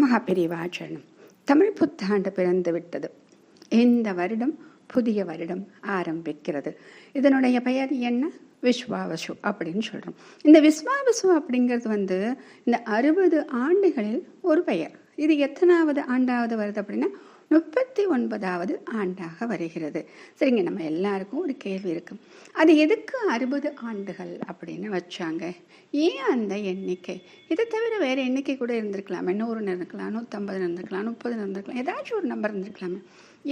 மகாபெரிவாச்சரணம். தமிழ் புத்தாண்டு பிறந்து விட்டது. இந்த வருடம் புதிய வருடம் ஆரம்பிக்கிறது. இதனுடைய பெயர் என்ன? விஸ்வாவசு அப்படின்னு சொல்கிறோம். இந்த விஸ்வாவசு அப்படிங்கிறது இந்த 60 ஆண்டுகளில் ஒரு பெயர். இது எத்தனாவது ஆண்டாவது வருது அப்படின்னா 39வது ஆண்டாக வருகிறது. சரிங்க, நம்ம எல்லாருக்கும் ஒரு கேள்வி இருக்கு. அது எதுக்கு 60 ஆண்டுகள் அப்படின்னு வச்சாங்க? ஏன் அந்த எண்ணிக்கை? இதை தவிர வேற எண்ணிக்கை கூட இருந்திருக்கலாமே. 100 இருந்திருக்கலாம், 150 இருந்திருக்கலாம், 30 இருந்திருக்கலாம், ஏதாச்சும் ஒரு நம்பர் இருந்திருக்கலாமே.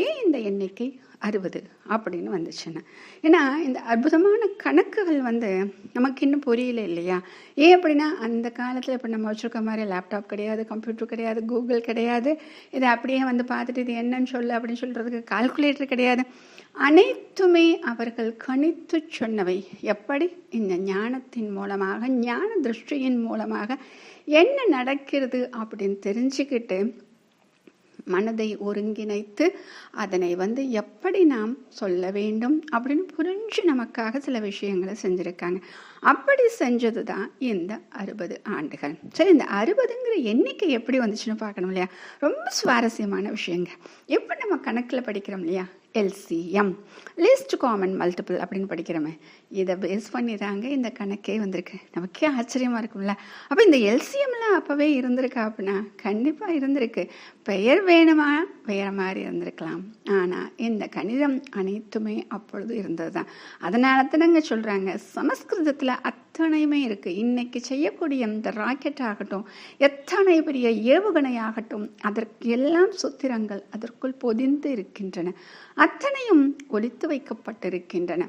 ஏன் இந்த எண்ணிக்கை 60 அப்படின்னு வந்துச்சுன்னா, ஏன்னா இந்த அற்புதமான கணக்குகள் நமக்கு இன்னும் புரியல இல்லையா? ஏன் அப்படின்னா அந்த காலத்தில் இப்போ நம்ம வச்சுருக்க மாதிரி லேப்டாப் கிடையாது, கம்ப்யூட்டர் கிடையாது, கூகுள் கிடையாது. இதை அப்படியே பார்த்துட்டு இது என்னன்னு சொல்லு அப்படின்னு சொல்கிறதுக்கு கால்குலேட்டர் கிடையாது. அனைத்துமே அவர்கள் கணித்து சொன்னவை. எப்படி? இந்த ஞானத்தின் மூலமாக, ஞான திருஷ்டியின் மூலமாக என்ன நடக்கிறது அப்படின்னு தெரிஞ்சுக்கிட்டு மனதை ஒருங்கிணைத்து அதனை எப்படி நாம் சொல்ல வேண்டும் அப்படின்னு புரிஞ்சு நமக்காக சில விஷயங்களை செஞ்சுருக்காங்க. அப்படி செஞ்சது தான் இந்த 60 ஆண்டுகள். சரி, இந்த 60ங்கிற எண்ணிக்கை எப்படி வந்துச்சுன்னு பார்க்கணும் இல்லையா? ரொம்ப சுவாரஸ்யமான விஷயங்க. எப்போ நம்ம கணக்கில் படிக்கிறோம் இல்லையா, LCM, லீஸ்ட் காமன் மல்டிபிள் அப்படின்னு படிக்கிறோமே, இதை பேஸ் பண்ணி தாங்க இந்த கணக்கே வந்திருக்கு. நமக்கே ஆச்சரியமாக இருக்கும்ல. அப்போ இந்த LCMலாம் அப்போவே இருந்திருக்கா அப்படின்னா கண்டிப்பாக இருந்திருக்கு. பெயர் வேணுமா வேற மாதிரி இருந்திருக்கலாம், ஆனால் இந்த கணிதம் அனைத்துமே அப்பொழுது இருந்தது தான். அதனால தானங்க சொல்கிறாங்க, சமஸ்கிருதத்தில் அத்தனையுமே இருக்குது. இன்னைக்கு செய்யக்கூடிய இந்த ராக்கெட் ஆகட்டும், எத்தனை பெரிய ஏவுகணை ஆகட்டும், அதற்கு எல்லாம் சூத்திரங்கள் அதற்குள் பொதிந்து இருக்கின்றன. அத்தனையும் ஒளித்து வைக்கப்பட்டிருக்கின்றன.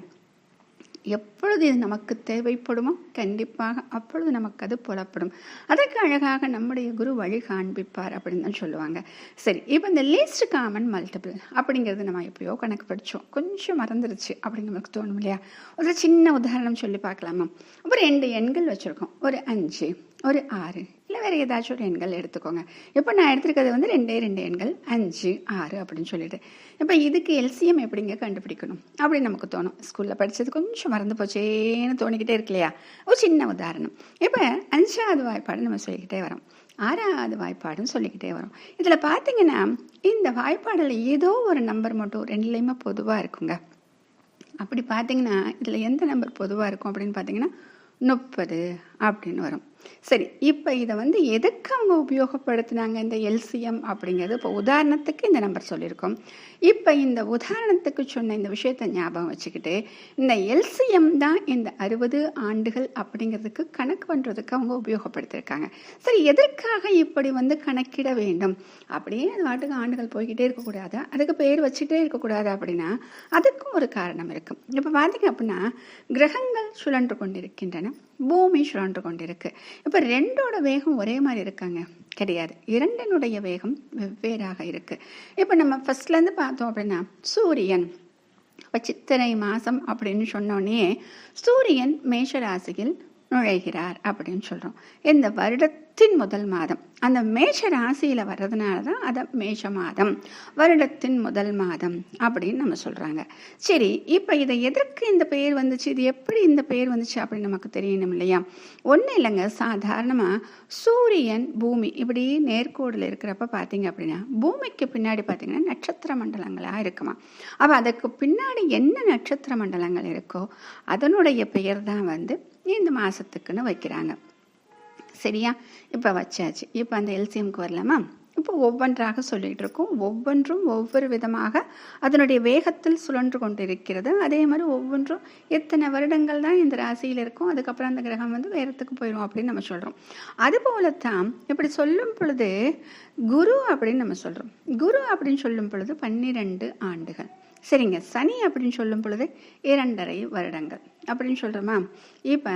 எப்பொழுது இது நமக்கு தேவைப்படுமோ கண்டிப்பாக அப்பொழுது நமக்கு அது புலப்படும். அதற்கு அழகாக நம்முடைய குரு வழி காண்பிப்பார் அப்படின்னு தான் சொல்லுவாங்க. சரி, இப்போ இந்த லீஸ்ட் காமன் மல்டிபிள் அப்படிங்கிறது நம்ம எப்பயோ கணக்கு படித்தோம், கொஞ்சம் மறந்துருச்சு அப்படின்னு நமக்கு தோணும் இல்லையா? ஒரு சின்ன உதாரணம் சொல்லி பார்க்கலாமா? ஒரு 2 எண்கள் வச்சுருக்கோம், ஒரு 5, ஒரு 6, இல்லை வேறு ஏதாச்சும் ஒரு எண்கள் எடுத்துக்கோங்க. இப்போ நான் எடுத்துருக்கிறது 2 எண்கள் 5, 6 அப்படின்னு சொல்லிட்டு, இப்போ இதுக்கு LCM எப்படிங்க கண்டுபிடிக்கணும் அப்படின்னு நமக்கு தோணும். ஸ்கூலில் படித்தது கொஞ்சம் மறந்து போச்சேன்னு தோணிக்கிட்டே இருக்கு இல்லையா? ஒரு சின்ன உதாரணம். இப்போ 5வது வாய்ப்பாடு நம்ம சொல்லிக்கிட்டே வரோம், 6வது வாய்ப்பாடுன்னு சொல்லிக்கிட்டே வரோம். இதில் பார்த்தீங்கன்னா இந்த வாய்ப்பாடில் ஏதோ ஒரு நம்பர் மட்டும் 2லேயுமே பொதுவாக இருக்குங்க. அப்படி பார்த்தீங்கன்னா இதில் எந்த நம்பர் பொதுவாக இருக்கும் அப்படின்னு பார்த்தீங்கன்னா 30 அப்படின்னு வரும். சரி, இப்போ இதை எதுக்கு அவங்க உபயோகப்படுத்தினாங்க இந்த LCM அப்படிங்கிறது? இப்போ உதாரணத்துக்கு இந்த நம்பர் சொல்லியிருக்கோம். இப்போ இந்த உதாரணத்துக்கு சொன்ன இந்த விஷயத்தை ஞாபகம் வச்சுக்கிட்டு இந்த LCM தான் இந்த 60 ஆண்டுகள் அப்படிங்கிறதுக்கு கணக்கு பண்ணுறதுக்கு அவங்க உபயோகப்படுத்தியிருக்காங்க. சரி, எதற்காக இப்படி கணக்கிட வேண்டும்? அப்படியே அது வாட்டுக்கு ஆண்டுகள் போய்கிட்டே இருக்கக்கூடாது, அதுக்கு பேர் வச்சுட்டே இருக்கக்கூடாது அப்படின்னா அதுக்கும் ஒரு காரணம் இருக்கும். இப்போ பார்த்தீங்க அப்படின்னா கிரகங்கள் சுழன்று கொண்டிருக்கின்றன, பூமி சுழன்று கொண்டிருக்கு. இப்போ 2ஓட வேகம் ஒரே மாதிரி இருக்காங்க? கிடையாது. 2னுடைய வேகம் வெவ்வேறாக இருக்கு. இப்போ நம்ம ஃபர்ஸ்ட்லேருந்து பார்த்தோம் அப்படின்னா சூரியன், இப்போ சித்திரை மாதம் அப்படின்னு சொன்னோடனே சூரியன் மேஷராசியில் நுழைகிறார் அப்படின்னு சொல்கிறோம். இந்த வருடத்தின் முதல் மாதம் அந்த மேஷ ராசியில் வர்றதுனால தான் அதை மேஷ மாதம், வருடத்தின் முதல் மாதம் அப்படின்னு நம்ம சொல்கிறாங்க. சரி, இப்போ இதை எதற்கு இந்த பெயர் வந்துச்சு, இது எப்படி இந்த பெயர் வந்துச்சு அப்படின்னு நமக்கு தெரியணும் இல்லையா? ஒன்றும் இல்லைங்க, சாதாரணமாக சூரியன் பூமி இப்படி நேர்கோடில் இருக்கிறப்ப பார்த்தீங்க அப்படின்னா பூமிக்கு பின்னாடி பார்த்தீங்கன்னா நட்சத்திர மண்டலங்களாக இருக்குமா. அப்போ அதுக்கு பின்னாடி என்ன நட்சத்திர மண்டலங்கள் இருக்கோ அதனுடைய பெயர் தான் இந்த மாதத்துக்குன்னு வைக்கிறாங்க. சரியா? இப்போ வச்சாச்சு. இப்போ அந்த LCMக்கு வரலாமா? இப்போ ஒவ்வொன்றாக சொல்லிகிட்டு இருக்கோம். ஒவ்வொன்றும் ஒவ்வொரு விதமாக அதனுடைய வேகத்தில் சுழன்று கொண்டு இருக்கிறது. அதே மாதிரி ஒவ்வொன்றும் எத்தனை வருடங்கள் தான் இந்த ராசியில் இருக்கும், அதுக்கப்புறம் அந்த கிரகம் வேறத்துக்கு போயிடும் அப்படின்னு நம்ம சொல்கிறோம். அதுபோலத்தான் இப்படி சொல்லும் பொழுது குரு அப்படின்னு நம்ம சொல்கிறோம். குரு அப்படின்னு சொல்லும் பொழுது 12 ஆண்டுகள். சரிங்க, சனி அப்படின்னு சொல்லும் பொழுது 2.5 வருடங்கள் அப்படின்னு சொல்கிறோமா? இப்போ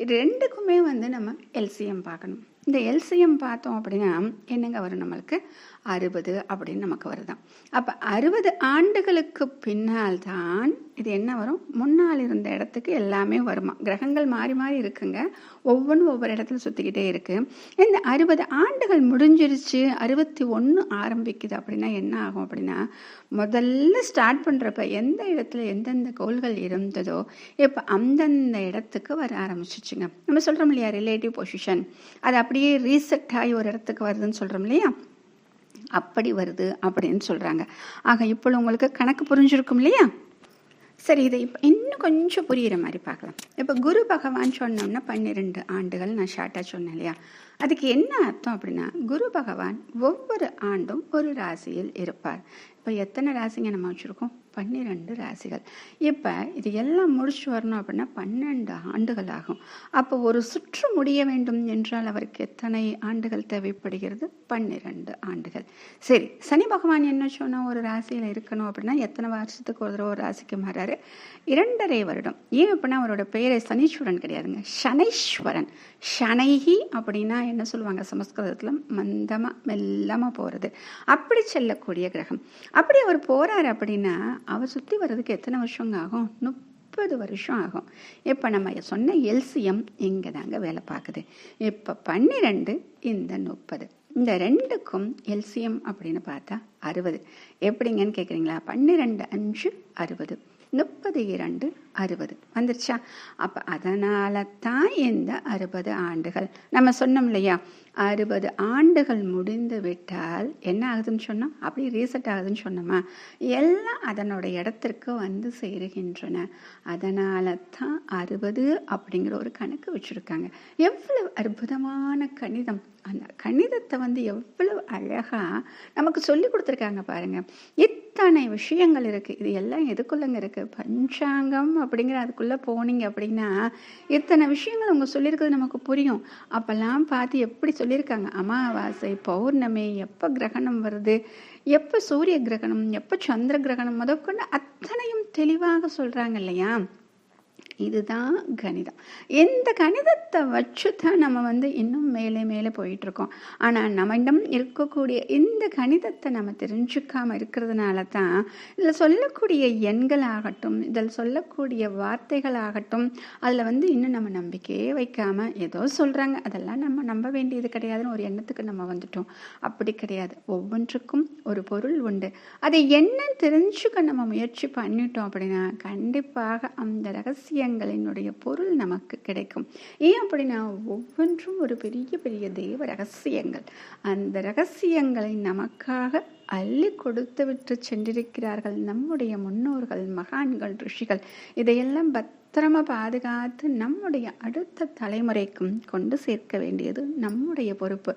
இது 2க்குமே நம்ம LCM பார்க்கணும். இந்த LCM பார்த்தோம் அப்படின்னா என்னங்க வரும்? நம்மளுக்கு 60 அப்படின்னு நமக்கு வருதான். அப்போ 60 ஆண்டுகளுக்கு பின்னால் தான் இது என்ன வரும்? முன்னால் இருந்த இடத்துக்கு எல்லாமே வருமா. கிரகங்கள் மாறி மாறி இருக்குங்க, ஒவ்வொன்றும் ஒவ்வொரு இடத்துல சுற்றிக்கிட்டே இருக்குது. இந்த 60 ஆண்டுகள் முடிஞ்சிருச்சு, 61 ஆரம்பிக்குது அப்படின்னா என்ன ஆகும் அப்படின்னா, முதல்ல ஸ்டார்ட் பண்ணுறப்ப எந்த இடத்துல எந்தெந்த கோள்கள் இருந்ததோ இப்போ அந்தந்த இடத்துக்கு வர ஆரம்பிச்சிச்சுங்க. நம்ம சொல்கிறோம் இல்லையா, ரிலேட்டிவ் பொசிஷன், அது அப்படியே ரீசெட் ஆகி ஒரு இடத்துக்கு வருதுன்னு சொல்கிறோம் இல்லையா, அப்படி வருது அப்படின்னு சொல்கிறாங்க. ஆக இப்போ உங்களுக்கு கணக்கு புரிஞ்சிருக்கும் இல்லையா? சரி, இதை இப்போ இன்னும் கொஞ்சம் புரிகிற மாதிரி பார்க்கலாம். இப்போ குரு பகவான் சொன்னோம்னா 12 ஆண்டுகள் நான் ஷார்ட்டாக சொன்னேன் இல்லையா, அதுக்கு என்ன அர்த்தம் அப்படின்னா, குரு பகவான் ஒவ்வொரு ஆண்டும் ஒரு ராசியில் இருப்பார். இப்போ எத்தனை ராசிங்க நம்ம வச்சுருக்கோம்? 12 ராசிகள். இப்போ இது எல்லாம் முடிச்சு வரணும் அப்படின்னா 12 ஆண்டுகள் ஆகும். அப்போ ஒரு சுற்று முடிய வேண்டும் என்றால் அவருக்கு எத்தனை ஆண்டுகள் தேவைப்படுகிறது? 12 ஆண்டுகள். சரி, சனி பகவான் என்ன சொன்னால் ஒரு ராசியில் இருக்கணும் அப்படின்னா எத்தனை வருஷத்துக்கு ஒரு தடவை ஒரு ராசிக்கு மாறாரு? 2.5 வருடம். ஏன் அப்படின்னா அவரோட பெயரை சனீஸ்வரன் கிடையாதுங்க, சனைஸ்வரன். சனைகி அப்படின்னா என்ன சொல்லுவாங்க சமஸ்கிருதத்தில்? மந்தமாக மெல்லமாக போகிறது, அப்படி செல்லக்கூடிய கிரகம். அப்படி அவர் போகிறார் அப்படின்னா அவர் சுற்றி வர்றதுக்கு எத்தனை வருஷங்க ஆகும்? 30 வருஷம் ஆகும். இப்போ நம்ம சொன்ன எல்சிஎம் இங்கே தாங்க வேலை பார்க்குது. இப்போ 12 இந்த 30, இந்த ரெண்டுக்கும் எல்சிஎம் அப்படின்னு பார்த்தா 60. எப்படிங்கன்னு கேட்குறீங்களா? 12 5 60, 32 60 வந்துருச்சா? அப்போ அதனால தான் இந்த 60 ஆண்டுகள் நம்ம சொன்னோம் இல்லையா, 60 ஆண்டுகள் முடிந்து விட்டால் என்ன ஆகுதுன்னு சொன்னோம்? அப்படி ரீசெட் ஆகுதுன்னு சொன்னோமா, எல்லாம் அதனோட இடத்திற்கு வந்து சேருகின்றன. அதனால தான் 60 அப்படிங்கிற ஒரு கணக்கு வச்சுருக்காங்க. எவ்வளவு அற்புதமான கணிதம்! அந்த கணிதத்தை வந்து எவ்வளவு அழகாக நமக்கு சொல்லி கொடுத்துருக்காங்க பாருங்க. இத்தனை விஷயங்கள் இருக்குது. இது எல்லாம் எதுக்குள்ளங்க இருக்குது? பஞ்சாங்கம் அப்படிங்கிற அதுக்குள்ளே போனீங்க அப்படின்னா இத்தனை விஷயங்கள் அவங்க சொல்லியிருக்கிறது நமக்கு புரியும். அப்போல்லாம் பார்த்து எப்படி சொல்லியிருக்காங்க, அமாவாசை, பௌர்ணமி, எப்போ கிரகணம் வருது, எப்போ சூரிய கிரகணம், எப்போ சந்திர கிரகணம் முதற்கொண்டு அத்தனையும் தெளிவாக சொல்கிறாங்க இல்லையா? இதுதான் கணிதம். இந்த கணிதத்தை வச்சு தான் நம்ம வந்து இன்னும் மேலே மேலே போயிட்டுருக்கோம். ஆனால் நம்மிடம் இருக்கக்கூடிய இந்த கணிதத்தை நம்ம தெரிஞ்சுக்காமல் இருக்கிறதுனால தான் இதில் சொல்லக்கூடிய எண்களாகட்டும், இதில் சொல்லக்கூடிய வார்த்தைகளாகட்டும், அதில் வந்து இன்னும் நம்ம நம்பிக்கையே வைக்காமல் ஏதோ சொல்கிறாங்க, அதெல்லாம் நம்ம நம்ப வேண்டியது கிடையாதுன்னு ஒரு எண்ணத்துக்கு நம்ம வந்துட்டோம். அப்படி கிடையாது. ஒவ்வொன்றுக்கும் ஒரு பொருள் உண்டு. அதை என்ன தெரிஞ்சுக்க நம்ம முயற்சி பண்ணிட்டோம் அப்படின்னா கண்டிப்பாக அந்த ரகசியங்களினுடைய பொருள் நமக்கு கிடைக்கும். ஏன் அப்படின்னா ஒவ்வொன்றும் ஒரு பெரிய பெரிய தெய்வ ரகசியங்கள். அந்த ரகசியங்களை நமக்காக அள்ளி கொடுத்து விட்டு சென்றிருக்கிறார்கள் நம்முடைய முன்னோர்கள், மகான்கள், ரிஷிகள். இதையெல்லாம் பத்திரமா பாதுகாத்து நம்முடைய அடுத்த தலைமுறைக்கும் கொண்டு சேர்க்க வேண்டியது நம்முடைய பொறுப்பு.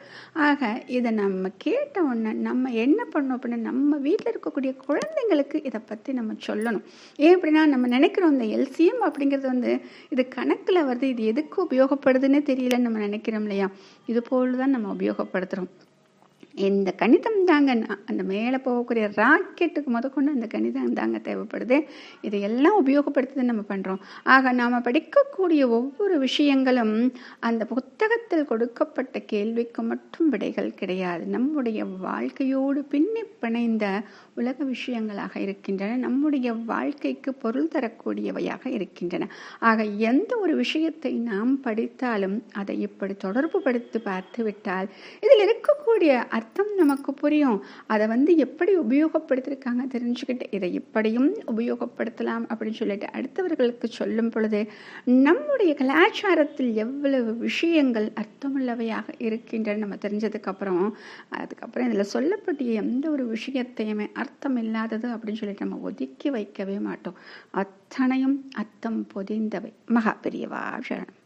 ஆக இதை நம்ம கேட்ட உடனே நம்ம என்ன பண்ணோம் அப்படின்னா நம்ம வீட்டில் இருக்கக்கூடிய குழந்தைங்களுக்கு இதை பற்றி நம்ம சொல்லணும். ஏன் அப்படின்னா நம்ம நினைக்கிறோம் இந்த எல்சிஎம் அப்படிங்கிறது வந்து இது கணக்கில் வருது, இது எதுக்கு உபயோகப்படுதுன்னு தெரியலன்னு நம்ம நினைக்கிறோம் இல்லையா? இது போல் தான் நம்ம உபயோகப்படுத்துகிறோம். இந்த கணிதம் தாங்க அந்த மேலே போகக்கூடிய ராக்கெட்டுக்கு முதற்கொண்டு அந்த கணிதம் தாங்க தேவைப்படுது. இதையெல்லாம் உபயோகப்படுத்தி நம்ம பண்ணுறோம். ஆக நாம் படிக்கக்கூடிய ஒவ்வொரு விஷயங்களும் அந்த புத்தகத்தில் கொடுக்கப்பட்ட கேள்விக்கு மட்டும் விடைகள் கிடையாது. நம்முடைய வாழ்க்கையோடு பின்னி பிணைந்த உலக விஷயங்களாக இருக்கின்றன. நம்முடைய வாழ்க்கைக்கு பொருள் தரக்கூடியவையாக இருக்கின்றன. ஆக எந்த ஒரு விஷயத்தை நாம் படித்தாலும் அதை இப்படி தொடர்பு படுத்தி பார்த்து விட்டால் இதில் இருக்கக்கூடிய அர்த்தம் நமக்கு புரியும். அதை வந்து எப்படி உபயோகப்படுத்திருக்காங்க தெரிஞ்சுக்கிட்டு இதை இப்படியும் உபயோகப்படுத்தலாம் அப்படின்னு சொல்லிட்டு அடுத்தவர்களுக்கு சொல்லும் பொழுது நம்முடைய கலாச்சாரத்தில் எவ்வளவு விஷயங்கள் அர்த்தமுள்ளவையாக இருக்கின்றன நம்ம தெரிஞ்சதுக்கப்புறம் அதுக்கப்புறம் இதில் சொல்லப்பட்ட எந்த ஒரு விஷயத்தையுமே அர்த்தம் இல்லாதது அப்படின்னு சொல்லிட்டு நம்ம ஒதுக்கி வைக்கவே மாட்டோம். அத்தனையும் அர்த்தம் பொதிந்தவை. மகா பெரியவா சரணம்.